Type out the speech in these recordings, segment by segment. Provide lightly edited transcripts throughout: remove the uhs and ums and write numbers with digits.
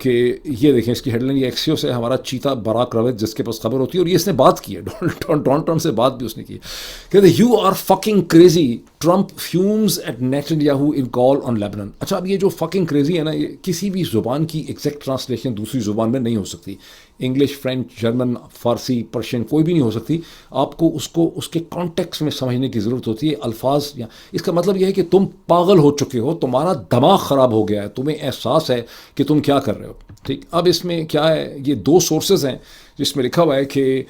کہ یہ دیکھیں اس کی ہیڈ لائن، یہ ایکسیوس ہے، ہمارا چیتا براک رویت جس کے پاس خبر ہوتی ہے، اور یہ اس نے بات کی ہے، ڈونلڈ ٹرمپ سے بات بھی اس نے کی، کہتے you are fucking crazy, Trump fumes at Netanyahu in call on Lebanon. اچھا اب یہ جو فکنگ کریزی ہے نا، یہ کسی بھی زبان کی ایگزیکٹ ٹرانسلیشن دوسری زبان میں نہیں ہو سکتی. انگلش، فرینچ، جرمن، فارسی، پرشین کوئی بھی نہیں ہو سکتی. آپ کو اس کے کانٹیکس میں سمجھنے کی ضرورت ہوتی ہے. الفاظ یا اس کا مطلب یہ ہے کہ تم پاگل ہو چکے ہو، تمہارا دماغ خراب ہو گیا ہے، تمہیں احساس ہے کہ تم کیا کر رہے ہو. ٹھیک، اب اس میں کیا ہے، یہ دو سورسز ہیں جس میں لکھا ہوا ہے کہ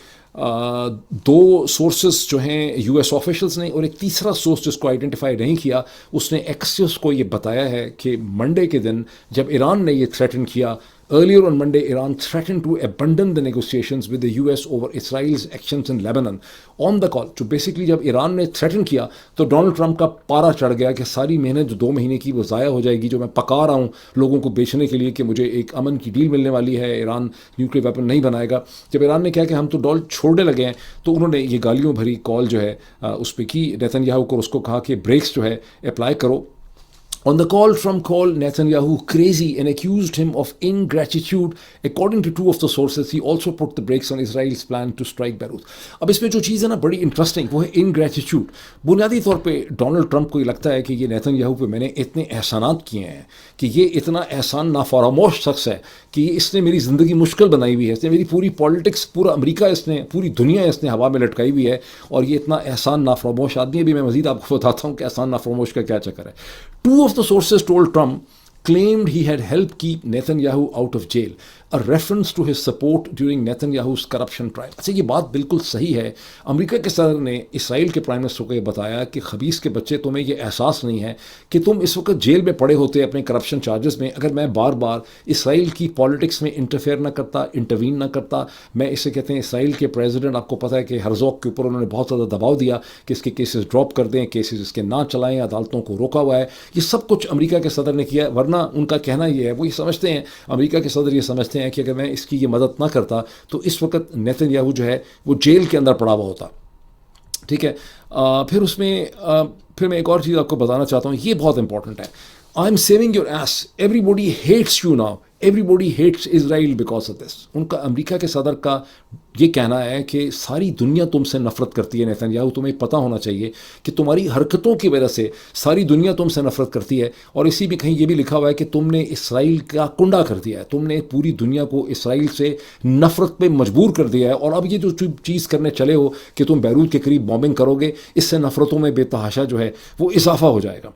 دو سورسز جو ہیں یو ایس آفیشلس نے، اور ایک تیسرا سورس جس کو آئیڈینٹیفائی نہیں کیا، اس نے ایکسیوس کو یہ بتایا ہے کہ منڈے کے دن جب ایران نے یہ تھریٹن کیا، earlier on Monday, Iran threatened to abandon the negotiations with the US over Israel's actions in Lebanon. On the call, جو بیسکلی جب ایران نے تھریٹن کیا تو ڈونلڈ ٹرمپ کا پارا چڑھ گیا کہ ساری محنت جو 2 مہینے کی وہ ضائع ہو جائے گی، جو میں پکا رہا ہوں لوگوں کو بیچنے کے لیے کہ مجھے ایک امن کی ڈیل ملنے والی ہے، ایران نیوکلیئر ویپن نہیں بنائے گا. جب ایران نے کہا کہ ہم تو ڈال چھوڑنے لگے ہیں، تو انہوں نے یہ گالیوں بھری کال جو ہے اس پہ کی نیتن-یاہو کو، اس کو کہا کہ بریکس جو ہے اپلائی کرو. On the call, Trump called Netanyahu crazy and accused him of ingratitude. According to 2 of the sources, he also put the brakes on Israel's plan to strike Beirut. اب اس میں جو چیز ہے نا بڑی انٹرسٹنگ، وہ ہے ingratitude. بنیادی طور پہ ڈونلڈ ٹرمپ کو یہ لگتا ہے کہ یہ نیتن-یاہو پہ میں نے اتنے احسانات کیے ہیں کہ یہ اتنا احسان نافراموش شخص ہے کہ اس نے میری زندگی مشکل بنائی ہوئی ہے، اس نے میری پوری پالیٹکس، پورا امریکہ اس نے، پوری دنیا اس نے ہوا میں لٹکائی ہوئی ہے، اور یہ اتنا احسان نافراموش آدمی ہے. بھی میں مزید آپ کو بتاتا ہوں کہ احسان نافراموش کا کیا چکر ہے. 2 of the sources told Trump claimed he had helped keep Netanyahu out of jail, a reference to his support during Netanyahu's corruption trial. اچھا یہ بات بالکل صحیح ہے. امریکہ کے صدر نے اسرائیل کے پرائم منسٹر کو یہ بتایا کہ خبیث کے بچے، تمہیں یہ احساس نہیں ہے کہ تم اس وقت جیل میں پڑے ہوتے اپنے کرپشن چارجز میں، اگر میں بار بار اسرائیل کی پالیٹکس میں انٹرفیئر نہ کرتا، انٹروین نہ کرتا. میں اسے کہتے ہیں اسرائیل کے پریزیڈنٹ، آپ کو پتہ ہے کہ ہرزوگ کے اوپر انہوں نے بہت زیادہ دباؤ دیا کہ اس کے کیسز ڈراپ کر دیں، کیسز اس کے نہ چلائیں، عدالتوں کو روکا ہوا ہے. یہ سب کچھ امریکہ کے صدر نے کیا ہے. ورنہ ان کا کہنا یہ ہے، وہ یہ سمجھتے ہیں، امریکہ کے صدر یہ سمجھتے ہیں کہ اگر میں اس کی یہ مدد نہ کرتا تو اس وقت نیتن-یاہو جو ہے وہ جیل کے اندر پڑا ہوا ہوتا. ٹھیک ہے. پھر اس میں پھر میں ایک اور چیز آپ کو بتانا چاہتا ہوں، یہ بہت امپورٹنٹ ہے. I am saving your ass, everybody hates you now, everybody hates Israel because of this. ان کا امریکہ کے صدر کا یہ کہنا ہے کہ ساری دنیا تم سے نفرت کرتی ہے نیتن-یاہو. تمہیں پتہ ہونا چاہیے کہ تمہاری حرکتوں کی وجہ سے ساری دنیا تم سے نفرت کرتی ہے. اور اسی میں کہیں یہ بھی لکھا ہوا ہے کہ تم نے اسرائیل کا کنڈا کر دیا ہے، تم نے پوری دنیا کو اسرائیل سے نفرت پہ مجبور کر دیا ہے. اور اب یہ جو چیز کرنے چلے ہو کہ تم بیروت کے قریب بامبنگ کرو گے، اس سے نفرتوں میں بے تحاشا جو ہے وہ اضافہ ہو جائے گا.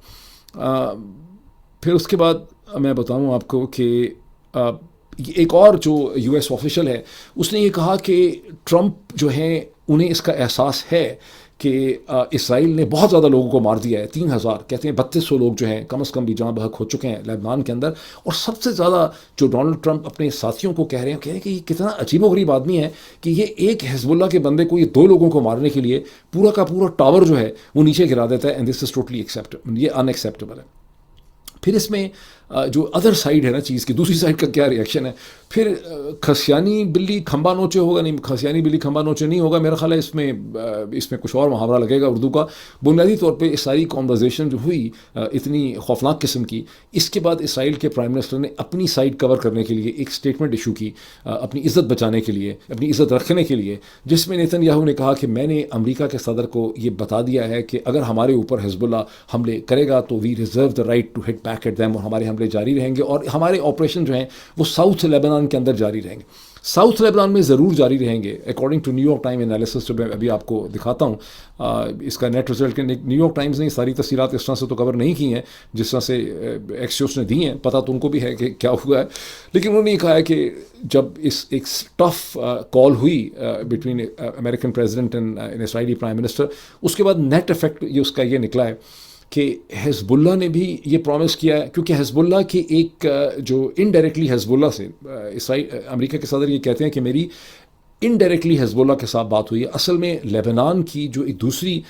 پھر اس کے بعد میں بتاؤں آپ کو کہ ایک اور جو یو ایس آفیشل ہے، اس نے یہ کہا کہ ٹرمپ جو ہیں انہیں اس کا احساس ہے کہ اسرائیل نے بہت زیادہ لوگوں کو مار دیا ہے. 3000 کہتے ہیں 3200 لوگ جو ہیں کم از کم بھی جاں بحق ہو چکے ہیں لبنان کے اندر. اور سب سے زیادہ جو ڈونلڈ ٹرمپ اپنے ساتھیوں کو کہہ رہے ہیں کہ یہ کتنا عجیب و غریب آدمی ہے کہ یہ ایک حزب اللہ کے بندے کو، یہ 2 لوگوں کو مارنے کے لیے پورا کا پورا ٹاور جو ہے وہ نیچے گرا دیتا ہے. And this is totally acceptable, یہ ان ایکسیپٹیبل ہے. پھر اس میں جو ادر سائڈ ہے نا چیز کی، دوسری سائڈ کا کیا ریئیکشن ہے. پھر کھسیانی بلی کھمبا نوچے ہوگا، نہیں کھسیانی بلی کھمبا نوچے نہیں ہوگا، میرا خیال ہے اس میں کچھ اور محاورہ لگے گا اردو کا. بنیادی طور پہ اس ساری کانورزیشن جو ہوئی اتنی خوفناک قسم کی، اس کے بعد اسرائیل کے پرائم منسٹر نے اپنی سائڈ کور کرنے کے لیے ایک سٹیٹمنٹ ایشو کی، اپنی عزت بچانے کے لیے، اپنی عزت رکھنے کے لیے، جس میں نیتن-یاہو نے کہا کہ میں نے امریکہ کے صدر کو یہ بتا دیا ہے کہ اگر ہمارے اوپر حزب اللہ حملے کرے گا تو we reserve the right to hit back at them, اور ہمارے حملے جاری رہیں گے، اور ہمارے آپریشن جو ہیں وہ ساؤتھ لیبنان کے اندر جاری رہیں گے. ساؤتھ لیبنان میں ضرور جاری رہیں گے according to New York time analysis, جو میں ابھی آپ کو دکھاتا ہوں. اس کا نیٹ رزلٹ کے نیو یارک ٹائمز نے ساری تفصیلات اس طرح سے تو کور نہیں کی ہیں جس طرح سے ایکسیوس نے دی ہیں، پتہ تو ان کو بھی ہے کہ کیا ہوا ہے. لیکن انہوں نے یہ کہا ہے کہ جب ایک ٹف کال ہوئی between American president and Israeli prime minister, اس کے بعد نیٹ افیکٹ اس کا یہ نکلا ہے کہ حزب اللہ نے بھی یہ پرومس کیا ہے، کیونکہ حزب اللہ کی ایک جو انڈائریکٹلی حزب اللہ سے امریکہ کے صدر یہ کہتے ہیں کہ میری انڈائریکٹلی حزب اللہ کے ساتھ بات ہوئی ہے. اصل میں لیبنان کی جو ایک دوسری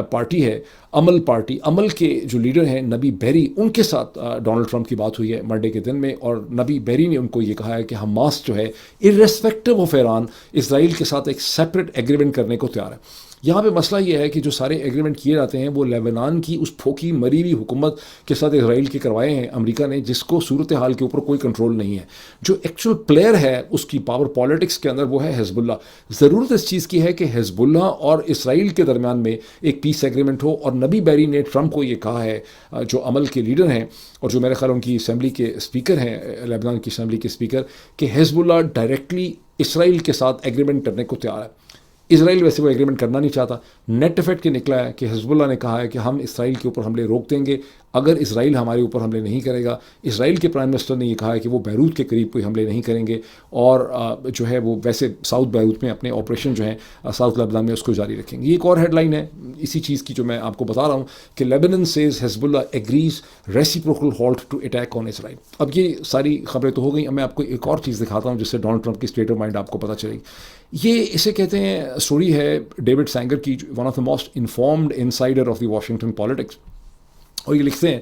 پارٹی ہے، عمل پارٹی، عمل کے جو لیڈر ہیں نبی بحری، ان کے ساتھ ڈونلڈ ٹرمپ کی بات ہوئی ہے منڈے کے دن میں. اور نبی بحری نے ان کو یہ کہا ہے کہ حماس جو ہے ارریسپیکٹو آف ایران، اسرائیل کے ساتھ ایک سیپریٹ ایگریمنٹ کرنے کو تیار ہے. یہاں پہ مسئلہ یہ ہے کہ جو سارے ایگریمنٹ کیے جاتے ہیں وہ لیبنان کی اس پھوکی مری ہوئی حکومت کے ساتھ اسرائیل کے کروائے ہیں امریکہ نے، جس کو صورتحال کے اوپر کوئی کنٹرول نہیں ہے. جو ایکچوئل پلیئر ہے اس کی پاور پالیٹکس کے اندر وہ ہے حزب اللہ. ضرورت اس چیز کی ہے کہ حزب اللہ اور اسرائیل کے درمیان میں ایک پیس ایگریمنٹ ہو. اور نبی بیری نے ٹرمپ کو یہ کہا ہے، جو عمل کے لیڈر ہیں اور جو میرے خیال ان کی اسمبلی کے اسپیکر ہیں، لیبنان کی اسمبلی کے اسپیکر، کہ حزب اللہ ڈائریکٹلی اسرائیل کے ساتھ ایگریمنٹ کرنے کو تیار ہے. اسرائیل ویسے وہ ایگریمنٹ کرنا نہیں چاہتا. نیٹ افیکٹ کے نکلا ہے کہ حزب اللہ نے کہا ہے کہ ہم اسرائیل کے اوپر حملے روک دیں گے اگر اسرائیل ہمارے اوپر حملے نہیں کرے گا. اسرائیل کے پرائم منسٹر نے یہ کہا ہے کہ وہ بیروت کے قریب کوئی حملے نہیں کریں گے، اور جو ہے وہ ویسے ساؤتھ بیروت میں اپنے آپریشن جو ہیں ساؤتھ لبنان میں اس کو جاری رکھیں گے. یہ ایک اور ہیڈ لائن ہے اسی چیز کی جو میں آپ کو بتا رہا ہوں کہ Lebanon says Hezbollah agrees reciprocal halt to attack on Israel. اب یہ ساری خبریں تو ہو گئیں، اب میں آپ کو ایک اور چیز دکھاتا ہوں جس سے ڈونلڈ ٹرمپ کی اسٹیٹ آف مائنڈ آپ کو پتہ چلے گی. یہ اسے کہتے ہیں، اسٹوری ہے ڈیوڈ سینگر کی، one of the most informed insider of the Washington politics, اور یہ لکھتے ہیں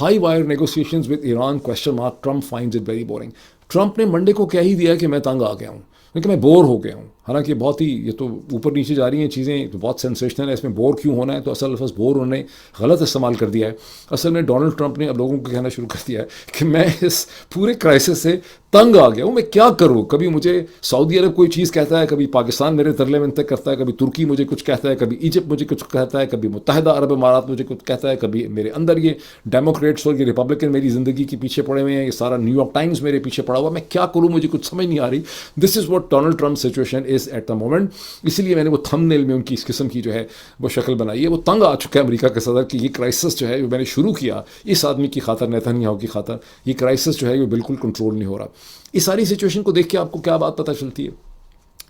high wire negotiations with Iran question mark Trump finds it very boring. Trump نے منڈے کو کہہ ہی دیا کہ میں تنگ آ گیا ہوں، کیونکہ میں بور ہو گیا ہوں. حالانکہ بہت ہی یہ تو اوپر نیچے جا رہی ہیں چیزیں، تو بہت سینسیشنل ہے، اس میں بور کیوں ہونا ہے؟ تو اصل لفظ بور انہوں نے غلط استعمال کر دیا ہے. اصل میں ڈونلڈ ٹرمپ نے اب لوگوں کو کہنا شروع کر دیا ہے کہ میں اس پورے کرائسس سے تنگ آ گیا ہوں، میں کیا کروں؟ کبھی مجھے سعودی عرب کوئی چیز کہتا ہے، کبھی پاکستان میرے ترلے منتق کرتا ہے، کبھی ترکی مجھے کچھ کہتا ہے، کبھی ایجپٹ مجھے کچھ کہتا ہے، کبھی متحدہ عرب امارات مجھے کچھ کہتا ہے، کبھی میرے اندر یہ ڈیموکریٹس اور یہ ریپبلکن میری زندگی کے پیچھے پڑے ہوئے ہیں، یہ سارا نیو یارک ٹائمز میرے پیچھے پڑا ہوا. میں کیا کروں؟ مجھے کچھ سمجھ نہیں آ رہی. This is what Donald Trump situation is at the moment. اسی لیے میں نے وہ تھم نیل میں ان کی اس قسم کی جو ہے وہ شکل بنائی ہے. وہ تنگ آ چکا ہے امریکہ کے صدر کہ یہ کرائسس جو ہے جو میں نے شروع کیا اس آدمی کی خاطر، نیتن یاہو کی خاطر، یہ کرائسس جو ہے وہ بالکل کنٹرول نہیں ہو رہا. اس ساری سچویشن کو دیکھ کے آپ کو کیا بات پتہ چلتی ہے؟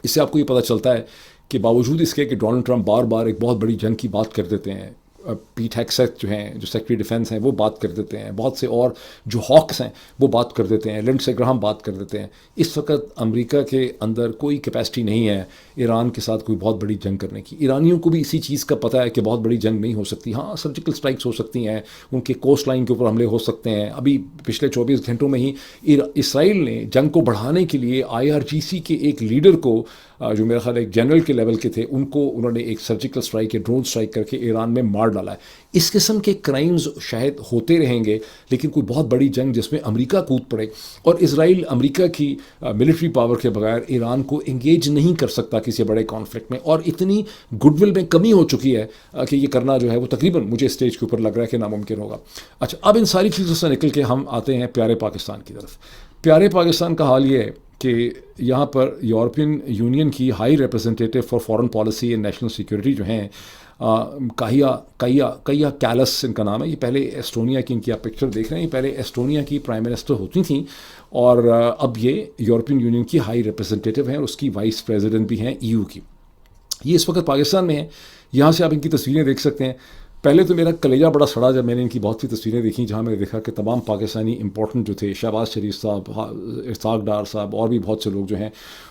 اس سے آپ کو یہ پتہ چلتا ہے کہ باوجود اس کے کہ ڈونلڈ ٹرمپ بار بار ایک بہت بڑی جنگ کی بات کر دیتے ہیں، پیٹ ہیگسیت جو ہیں، جو سیکرٹری ڈیفینس ہیں، وہ بات کر دیتے ہیں، بہت سے اور جو ہاکس ہیں وہ بات کر دیتے ہیں، لنڈسے گراہم بات کر دیتے ہیں، اس وقت امریکہ کے اندر کوئی کیپیسٹی نہیں ہے ایران کے ساتھ کوئی بہت بڑی جنگ کرنے کی. ایرانیوں کو بھی اسی چیز کا پتہ ہے کہ بہت بڑی جنگ نہیں ہو سکتی. ہاں سرجیکل اسٹرائکس ہو سکتی ہیں، ان کے کوسٹ لائن کے اوپر حملے ہو سکتے ہیں. ابھی پچھلے 24 گھنٹوں میں ہی اسرائیل نے جنگ کو بڑھانے کے لیے IRGC کے ایک لیڈر کو، جو میرا خیال ایک جنرل کے لیول کے تھے، ان کو انہوں نے ایک سرجیکل اسٹرائک یا ڈرون اسٹرائک کر کے ایران میں مار ڈالا ہے. اس قسم کے کرائمز شاید ہوتے رہیں گے، لیکن کوئی بہت بڑی جنگ جس میں امریکہ کود پڑے اور اسرائیل امریکہ کی ملٹری پاور کے بغیر ایران کو انگیج نہیں کر سکتا کسی بڑے کانفلکٹ میں. اور اتنی گڈ ول میں کمی ہو چکی ہے کہ یہ کرنا جو ہے وہ تقریباً مجھے اسٹیج کے اوپر لگ رہا ہے کہ ناممکن ہوگا. اچھا، اب ان ساری چیزوں سے نکل کے ہم آتے ہیں پیارے پاکستان کی طرف. پیارے پاکستان کا حال یہ ہے کہ یہاں پر یورپین یونین کی high representative for foreign policy and national security جو ہیں، کائیا کیلس ان کا نام ہے. یہ پہلے ایسٹونیا کی، ان کی آپ پکچر دیکھ رہے ہیں، یہ پہلے ایسٹونیا کی پرائم منسٹر ہوتی تھیں اور اب یہ یورپین یونین کی ہائی ریپرزنٹیٹیو ہیں اور اس کی وائس پریزیڈنٹ بھی ہیں EU کی. یہ اس وقت پاکستان میں ہیں. یہاں سے آپ ان کی تصویریں دیکھ سکتے ہیں. پہلے تو میرا کلیجہ بڑا سڑا جب میں نے ان کی بہت سی تصویریں دیکھیں، جہاں میں نے دیکھا کہ تمام پاکستانی امپورٹنٹ جو تھے، شہباز شریف صاحب، ارساق ڈار صاحب، اور بھی بہت سے لوگ جو ہیں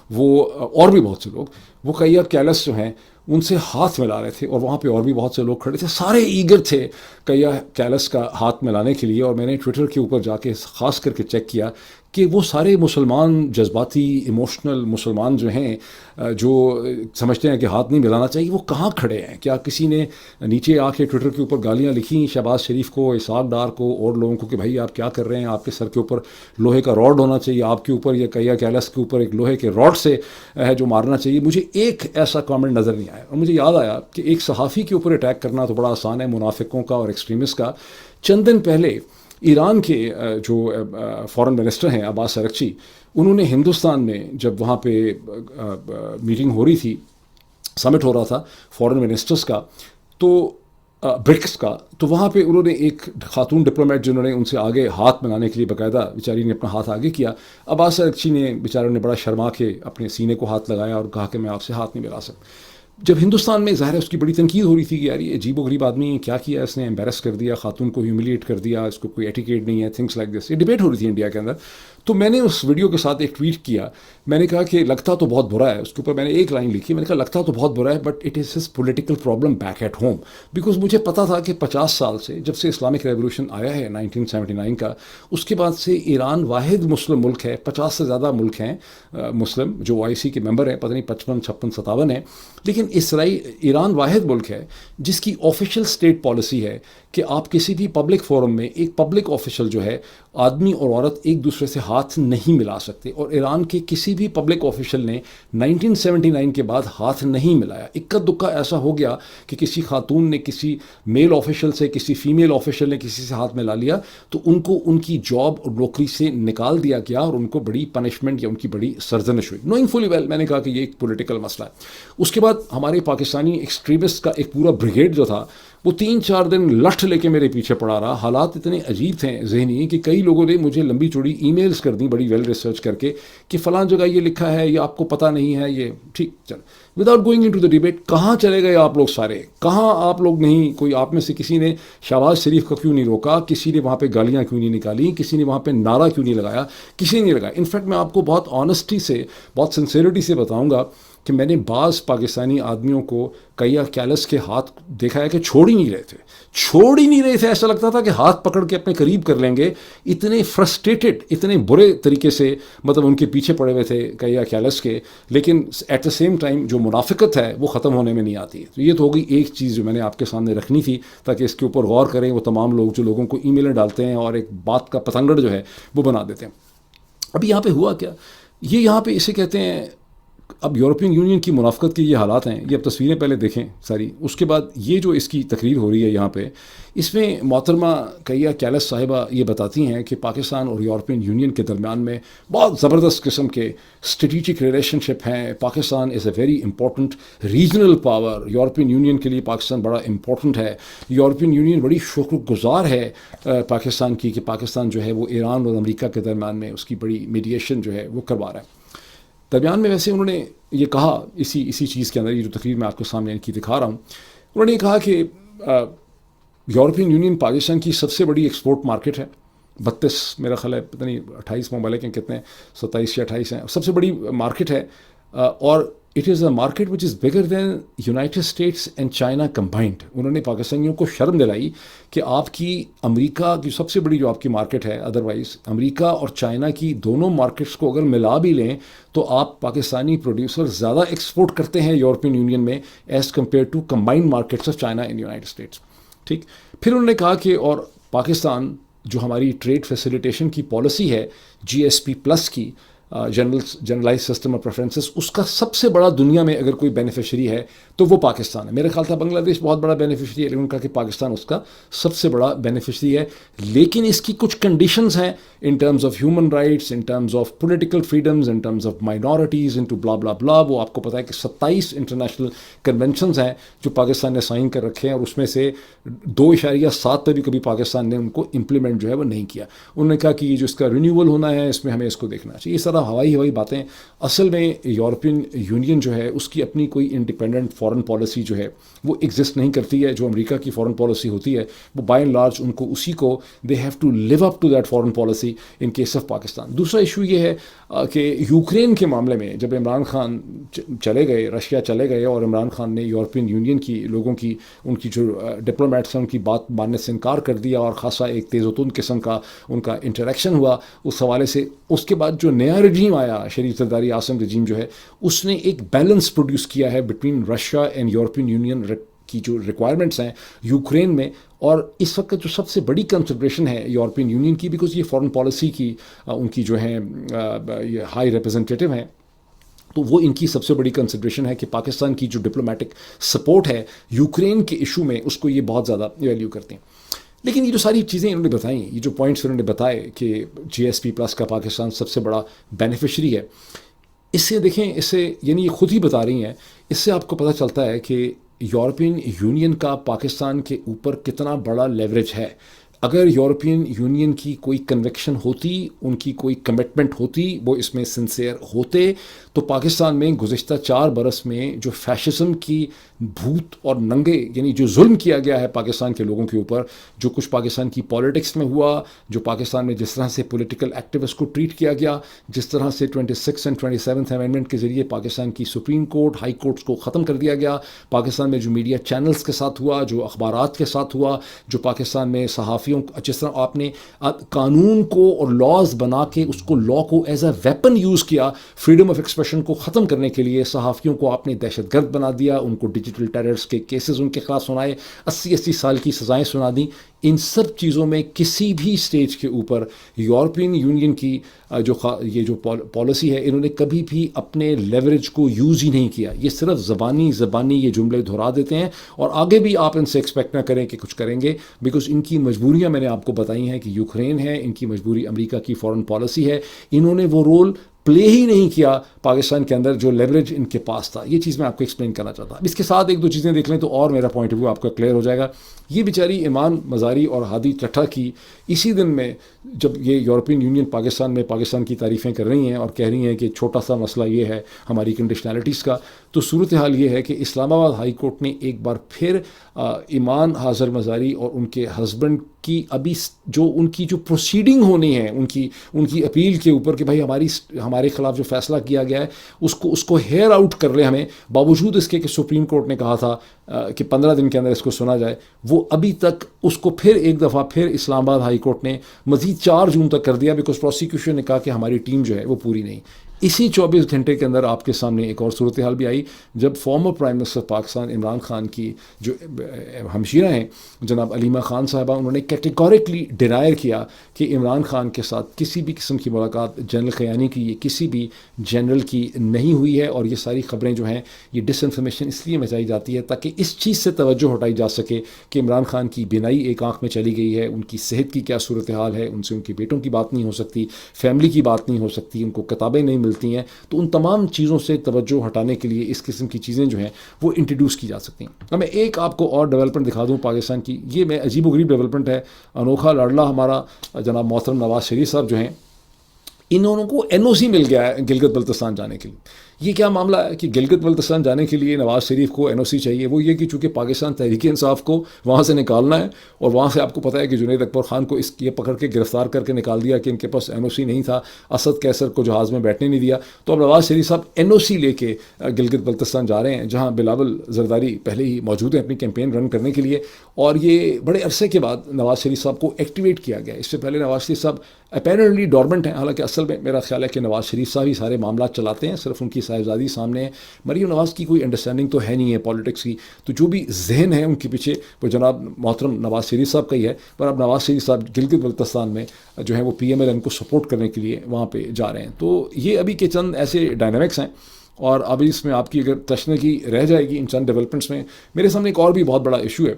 وہ، اور بھی بہت سے لوگ وہ کائیا کیلس جو ہیں ان سے ہاتھ ملا رہے تھے، اور وہاں پہ اور بھی بہت سے لوگ کھڑے تھے. سارے ایگر تھے کائیا کیلس کا ہاتھ ملانے کے لیے. اور میں نے ٹویٹر کے اوپر جا کے خاص کر کے چیک کیا کہ وہ سارے مسلمان، جذباتی ایموشنل مسلمان جو ہیں، جو سمجھتے ہیں کہ ہاتھ نہیں ملانا چاہیے، وہ کہاں کھڑے ہیں؟ کیا کسی نے نیچے آ کے ٹویٹر کے اوپر گالیاں لکھی شہباز شریف کو، اسحاق ڈار کو اور لوگوں کو کہ بھائی آپ کیا کر رہے ہیں؟ آپ کے سر کے اوپر لوہے کا راڈ ہونا چاہیے، آپ کے اوپر یا کائیا کیلس کے اوپر ایک لوہے کے راڈ سے ہے جو مارنا چاہیے. مجھے ایک ایسا کامنٹ نظر نہیں آیا. اور مجھے یاد آیا کہ ایک صحافی کے اوپر اٹیک کرنا تو بڑا آسان ہے، منافقوں کا اور ایکسٹریمسٹ کا. چند دن پہلے ایران کے جو فارن منسٹر ہیں عباس ارغچی، انہوں نے ہندوستان میں جب وہاں پہ میٹنگ ہو رہی تھی، سمٹ ہو رہا تھا فارن منسٹرز کا، تو برکس کا، تو وہاں پہ انہوں نے ایک خاتون ڈپلومیٹ جنہوں نے ان سے آگے ہاتھ ملانے کے لیے باقاعدہ بیچاری نے اپنا ہاتھ آگے کیا. عباس ارغچی نے بیچاروں نے بڑا شرما کے اپنے سینے کو ہاتھ لگایا اور کہا کہ میں آپ سے ہاتھ نہیں ملا سکتا. جب ہندوستان میں ظاہر ہے اس کی بڑی تنقید ہو رہی تھی کہ یار یہ عجیب و غریب آدمی ہے، کیا کیا اس نے، امبیرس کر دیا خاتون کو، ہیوملیٹ کر دیا، اس کو کوئی ایٹیکیٹ نہیں ہے، تھنگس لائک دس. یہ ڈبیٹ ہو رہی تھی انڈیا کے اندر. تو میں نے اس ویڈیو کے ساتھ ایک ٹویٹ کیا. میں نے کہا کہ لگتا تو بہت برا ہے, اس کے اوپر میں نے ایک لائن لکھی, میں نے کہا لگتا تو بہت برا ہے but it is his political problem back at home. Because مجھے پتا تھا کہ 50 سال سے جب سے اسلامک ریولیوشن آیا ہے 1979 کا, اس کے بعد سے ایران واحد مسلم ملک ہے. 50 سے زیادہ ملک ہیں مسلم جو OIC کے ممبر ہیں, پتہ نہیں 55 56 57 ہیں, لیکن ایران واحد ملک ہے جس کی آفیشیل اسٹیٹ پالیسی ہے کہ آپ کسی بھی پبلک فورم میں ایک پبلک آفیشل جو ہے, آدمی اور عورت ایک دوسرے سے ہاتھ نہیں ملا سکتے. اور ایران کے کسی بھی پبلک آفیشل نے 1979 کے بعد ہاتھ نہیں ملایا. اکا دکا ایسا ہو گیا کہ کسی خاتون نے کسی میل آفیشل سے, کسی فیمیل آفیشل نے کسی سے ہاتھ ملا لیا تو ان کو ان کی جاب اور نوکری سے نکال دیا گیا اور ان کو بڑی پنشمنٹ یا ان کی بڑی سرزنش ہوئی. نوئنگ فلی ویل میں نے کہا کہ یہ ایک پولیٹیکل مسئلہ ہے. اس کے بعد ہمارے پاکستانی ایکسٹریمسٹ کا ایک پورا بریگیڈ جو تھا وہ 3-4 دن لٹھ لے کے میرے پیچھے پڑا رہا. حالات اتنے عجیب تھے ذہنی کہ کئی لوگوں نے مجھے لمبی چوڑی ای میلز کر دیں بڑی ویل ریسرچ کر کے کہ فلاں جگہ یہ لکھا ہے, یہ آپ کو پتہ نہیں ہے, یہ ٹھیک چل without going into the debate. کہاں چلے گئے آپ لوگ سارے, کہاں آپ لوگ نہیں, کوئی آپ میں سے کسی نے شہباز شریف کا کیوں نہیں روکا, کسی نے وہاں پہ گالیاں کیوں نہیں نکالی, کسی نے وہاں پہ نعرہ کیوں نہیں لگایا, کسی نے نہیں لگایا. انفیکٹ میں آپ کو بہت آنیسٹی سے, بہت سنسیئرٹی سے بتاؤں گا کہ میں نے بعض پاکستانی آدمیوں کو کیا کیلس کے ہاتھ دیکھا ہے کہ چھوڑ ہی نہیں رہے تھے. ایسا لگتا تھا کہ ہاتھ پکڑ کے اپنے قریب کر لیں گے. اتنے فرسٹریٹڈ, اتنے برے طریقے سے مطلب ان کے پیچھے پڑے ہوئے تھے کیا کیلس کے. لیکن ایٹ دا سیم ٹائم جو منافقت ہے وہ ختم ہونے میں نہیں آتی. تو یہ تو ہوگی ایک چیز جو میں نے آپ کے سامنے رکھنی تھی تاکہ اس کے اوپر غور کریں وہ تمام لوگ جو لوگوں کو ای میلیں ڈالتے ہیں اور ایک بات کا پتنگڑ جو ہے وہ بنا دیتے ہیں. اب یہاں پہ ہوا کیا, یہ یہاں پہ اسے کہتے ہیں, اب یورپین یونین کی منافقت کے یہ حالات ہیں. یہ اب تصویریں پہلے دیکھیں ساری, اس کے بعد یہ جو اس کی تقریر ہو رہی ہے یہاں پہ, اس میں محترمہ کیا کیلس صاحبہ یہ بتاتی ہیں کہ پاکستان اور یورپین یونین کے درمیان میں بہت زبردست قسم کے اسٹریٹجک ریلیشن شپ ہیں. Pakistan is a very important regional power. European Union کے لیے پاکستان بڑا امپورٹنٹ ہے. یورپین یونین بڑی شکر گزار ہے پاکستان کی کہ پاکستان جو ہے وہ ایران اور امریکہ کے درمیان میں اس کی بڑی میڈیشن جو ہے وہ کروا رہا ہے. درمیان میں ویسے انہوں نے یہ کہا اسی چیز کے اندر, یہ جو تقریر میں آپ کے سامنے ان کی دکھا رہا ہوں, انہوں نے یہ کہا کہ یورپین یونین پاکستان کی سب سے بڑی ایکسپورٹ مارکیٹ ہے. 32 میرا خیال ہے, پتہ نہیں 28 ممالک ہیں کتنے, 27 یا 28 ہیں, سب سے بڑی مارکیٹ ہے. اور it is a market which is bigger than United States and China combined. انہوں نے پاکستانیوں کو شرم دلائی کہ آپ کی امریکہ کی سب سے بڑی جو آپ کی مارکیٹ ہے, ادروائز امریکہ اور چائنا کی دونوں مارکیٹس کو اگر ملا بھی لیں تو آپ پاکستانی پروڈیوسر زیادہ ایکسپورٹ کرتے ہیں یورپین یونین میں as compare to combined markets of China and United States. ٹھیک, پھر انہوں نے کہا کہ اور پاکستان جو ہماری ٹریڈ فیسیلیٹیشن کی پالیسی ہے GSP+ کی, جنرلائز سسٹم آف پریفرنسز, اس کا سب سے بڑا دنیا میں اگر کوئی بینیفیشری ہے تو وہ پاکستان ہے. میرا خیال تھا بنگلہ دیش بہت بڑا بینیفیشری ہے, لیکن ان کا کہ پاکستان اس کا سب سے بڑا بینیفیشری ہے. لیکن اس کی کچھ کنڈیشنز ہیں in terms of human rights, in terms of political freedoms, in terms of minorities, into بلا بلا بلا. وہ آپ کو پتہ ہے کہ 27 انٹرنیشنل کنونشنز ہیں جو پاکستان نے سائن کر رکھے ہیں, اور اس میں سے 2.7 پہ بھی کبھی پاکستان نے ان کو امپلیمنٹ جو ہے وہ نہیں کیا. انہوں نے کہا کہ یہ جو اس کا رینیول ہونا ہے اس میں ہمیں اس کو دیکھنا چاہیے. یہ سارا ہوائی باتیں. اصل میں یورپین یونین جو ہے اس کی اپنی کوئی انڈیپینڈنٹ فارن پالیسی جو ہے وہ ایگزسٹ نہیں کرتی ہے. جو امریکہ کی فارن پالیسی ہوتی ہے وہ بائی اینڈ لارج ان کو اسی کو they have to live up to that foreign policy in case of Pakistan. دوسرا ایشو یہ ہے کہ یوکرین کے معاملے میں جب عمران خان چلے گئے, رشیا چلے گئے, اور عمران خان نے یورپین یونین کی لوگوں کی, ان کی جو ڈپلومیٹس ہیں ان کی بات ماننے سے انکار کر دیا, اور خاصا ایک تیز و تند قسم کا ان کا انٹریکشن ہوا اس حوالے سے. اس کے بعد جو نیا رجیم آیا, شریف زرداری عاصم رجیم جو ہے, اس نے ایک بیلنس پروڈیوس کیا ہے between Russia and European union کی جو ریکوائرمنٹس ہیں یوکرین میں. اور اس وقت جو سب سے بڑی کنسیڈریشن ہے یورپین یونین کی, بیکاز یہ فارن پالیسی کی ان کی جو ہیں یہ ہائی ریپرزنٹیٹیو ہیں, تو وہ ان کی سب سے بڑی کنسیڈریشن ہے کہ پاکستان کی جو ڈپلومیٹک سپورٹ ہے یوکرین کے ایشو میں اس کو یہ بہت زیادہ ویلیو کرتے ہیں. لیکن یہ جو ساری چیزیں انہوں نے بتائیں, یہ جو پوائنٹس انہوں نے بتائے کہ GSP+ کا پاکستان سب سے بڑا بینیفیشری ہے, اس سے دیکھیں, اس سے یعنی یہ خود ہی بتا رہی ہیں, اس سے آپ کو پتہ چلتا ہے کہ یورپین یونین کا پاکستان کے اوپر کتنا بڑا لیوریج ہے. اگر یورپین یونین کی کوئی کنوکشن ہوتی، ان کی کوئی کمٹمنٹ ہوتی، وہ اس میں سنسیئر ہوتے، تو پاکستان میں گزشتہ 4 برس میں جو فیشزم کی بھوت اور ننگے، یعنی جو ظلم کیا گیا ہے پاکستان کے لوگوں کے اوپر، جو کچھ پاکستان کی پالیٹکس میں ہوا، جو پاکستان میں جس طرح سے پولیٹیکل ایکٹیوسٹ کو ٹریٹ کیا گیا، جس طرح سے 26 اینڈ 27 امینڈمنٹ کے ذریعے پاکستان کی سپریم کورٹ، ہائی کورٹس کو ختم کر دیا گیا، پاکستان میں جو میڈیا چینلز کے ساتھ ہوا، جو اخبارات کے ساتھ ہوا، جو پاکستان میں صحافیوں، جس طرح آپ نے قانون کو اور لاز بنا کے اس کو لا کو ایز اے ویپن یوز کیا فریڈم آف ایکسپریشن کو ختم کرنے کے لیے، صحافیوں کو آپ نے دہشت گرد بنا دیا، ان کو ڈیجیٹل ٹیررز کے کیسز ان کے خلاف سنائے، 80 سال کی سزائیں سنا دیں. ان سب چیزوں میں کسی بھی سٹیج کے اوپر یورپین یونین کی یہ جو پالیسی ہے، انہوں نے کبھی بھی اپنے لیوریج کو یوز ہی نہیں کیا. یہ صرف زبانی یہ جملے دہرا دیتے ہیں، اور آگے بھی آپ ان سے ایکسپیکٹ نہ کریں کہ کچھ کریں گے، بیکاز ان کی مجبوریاں میں نے آپ کو بتائی ہیں کہ یوکرین ہے، ان کی مجبوری امریکہ کی فورن پالیسی ہے. انہوں نے وہ رول پلے ہی نہیں کیا پاکستان کے اندر جو لیوریج ان کے پاس تھا. یہ چیز میں آپ کو ایکسپلین کرنا چاہتا ہوں. اس کے ساتھ 1-2 چیزیں دیکھ لیں تو اور میرا پوائنٹ آف ویو آپ کا کلیئر ہو جائے گا. یہ بیچاری ایمان مزاری اور ہادی چٹھا کی اسی دن میں جب یہ یورپین یونین پاکستان کی تعریفیں کر رہی ہیں اور کہہ رہی ہیں کہ چھوٹا سا مسئلہ یہ ہے ہماری کنڈیشنلٹیز کا، تو صورتحال یہ ہے کہ اسلام آباد ہائی کورٹ نے ایک بار پھر ایمان حاضر مزاری اور ان کے ہسبینڈ کی ابھی جو ان کی جو پروسیڈنگ ہونی ہے ان کی اپیل کے اوپر کہ بھائی ہمارے خلاف جو فیصلہ کیا گیا ہے اس کو ہیئر آؤٹ کر لیں ہمیں، باوجود اس کے کہ سپریم کورٹ نے کہا تھا کہ 15 دن کے اندر اس کو سنا جائے، وہ ابھی تک اس کو پھر ایک دفعہ پھر اسلام آباد ہائی کورٹ نے مزید 4 جون تک کر دیا، بیکاز پروسیکیوشن نے کہا کہ ہماری ٹیم جو ہے وہ پوری نہیں. اسی 24 گھنٹے کے اندر آپ کے سامنے ایک اور صورتحال بھی آئی جب former prime minister Pakistan Imran Khan کی جو ہمشیرہ ہیں جناب علیمہ خان صاحبہ، انہوں نے کیٹیگوریکلی ڈینائر کیا کہ عمران خان کے ساتھ کسی بھی قسم کی ملاقات جنرل خیانی کی کسی بھی جنرل کی نہیں ہوئی ہے. اور یہ ساری خبریں جو ہیں یہ ڈس انفارمیشن اس لیے مچائی جاتی ہے تاکہ اس چیز سے توجہ ہٹائی جا سکے کہ عمران خان کی بینائی ایک آنکھ میں چلی گئی ہے، ان کی صحت کی کیا صورتحال ہے، ان سے ان کے بیٹوں کی بات نہیں ہو سکتی، فیملی کی بات نہیں ہو سکتی، ان کو کتابیں نہیں ملتی ہیں. تو ان تمام چیزوں سے توجہ ہٹانے کے لیے اس قسم کی چیزیں جو ہیں وہ انٹروڈیوس کی جا سکتی ہیں. اب میں ایک آپ کو اور ڈیولپمنٹ دکھا دوں پاکستان کی، یہ میں عجیب و غریب ڈیولپمنٹ ہے. انوکھا لاڈلا ہمارا جناب محترم نواز شریف صاحب جو ہیں، انہوں کو NOC مل گیا ہے گلگت بلتستان جانے کے لیے. یہ کیا معاملہ ہے کہ گلگت بلتستان جانے کے لیے نواز شریف کو NOC چاہیے؟ وہ یہ کہ چونکہ پاکستان تحریک انصاف کو وہاں سے نکالنا ہے، اور وہاں سے آپ کو پتہ ہے کہ جنید اکبر خان کو یہ پکڑ کے گرفتار کر کے نکال دیا کہ ان کے پاس NOC نہیں تھا، اسد کیسر کو جہاز میں بیٹھنے نہیں دیا. تو اب نواز شریف صاحب NOC لے کے گلگت بلتستان جا رہے ہیں، جہاں بلاول زرداری پہلے ہی موجود ہیں اپنی کیمپین رن کرنے کے لیے. اور یہ بڑے عرصے کے بعد نواز شریف صاحب کو ایکٹیویٹ کیا گیا. اس سے پہلے نواز شریف صاحب اپیرنٹلی ڈورمنٹ ہیں، حالانکہ اصل میں میرا خیال ہے کہ نواز شریف صاحب ہی سارے معاملات چلاتے ہیں، صرف ان کی صاحبزادی سامنے ہے. مریم نواز کی کوئی انڈرسٹینڈنگ تو ہے نہیں ہے پالیٹکس کی، تو جو بھی ذہن ہے ان کے پیچھے وہ جناب محترم نواز شریف صاحب کا ہی ہے. پر اب نواز شریف صاحب گلگت بلتستان میں جو ہے وہ PMLN کو سپورٹ کرنے کے لیے وہاں پہ جا رہے ہیں. تو یہ ابھی کے چند ایسے ڈائنامکس ہیں. اور ابھی اس میں آپ کی اگر تشنگی رہ جائے گی ان چند ڈیولپمنٹس میں، میرے سامنے ایک اور بھی بہت بڑا ایشو ہے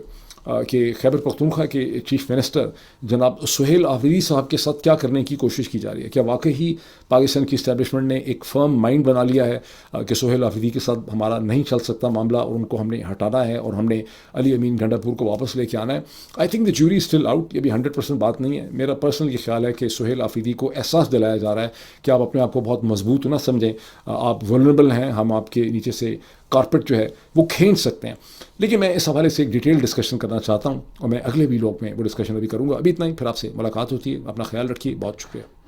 کہ خیبر پختونخوا کے چیف منسٹر جناب سہیل آفریدی صاحب کے ساتھ کیا کرنے کی کوشش کی جا رہی ہے. کیا واقعی پاکستان کی اسٹیبلشمنٹ نے ایک فرم مائنڈ بنا لیا ہے کہ سہیل آفریدی کے ساتھ ہمارا نہیں چل سکتا معاملہ اور ان کو ہم نے ہٹانا ہے اور ہم نے علی امین گنڈا پور کو واپس لے کے آنا ہے؟ I think the jury still out. یہ بھی 100% بات نہیں ہے. میرا پرسنل یہ خیال ہے کہ سہیل آفریدی کو احساس دلایا جا رہا ہے کہ آپ اپنے آپ کو بہت مضبوط نہ سمجھیں، آپ ولنریبل ہیں، ہم آپ کے نیچے سے کارپیٹ جو ہے وہ کھینچ سکتے ہیں. لیکن میں اس حوالے سے ایک ڈیٹیل ڈسکشن کرنا چاہتا ہوں، اور میں اگلے ویلاگ میں وہ ڈسکشن ابھی کروں گا. ابھی اتنا ہی، پھر آپ سے ملاقات ہوتی ہے. اپنا خیال رکھیے. بہت شکریہ.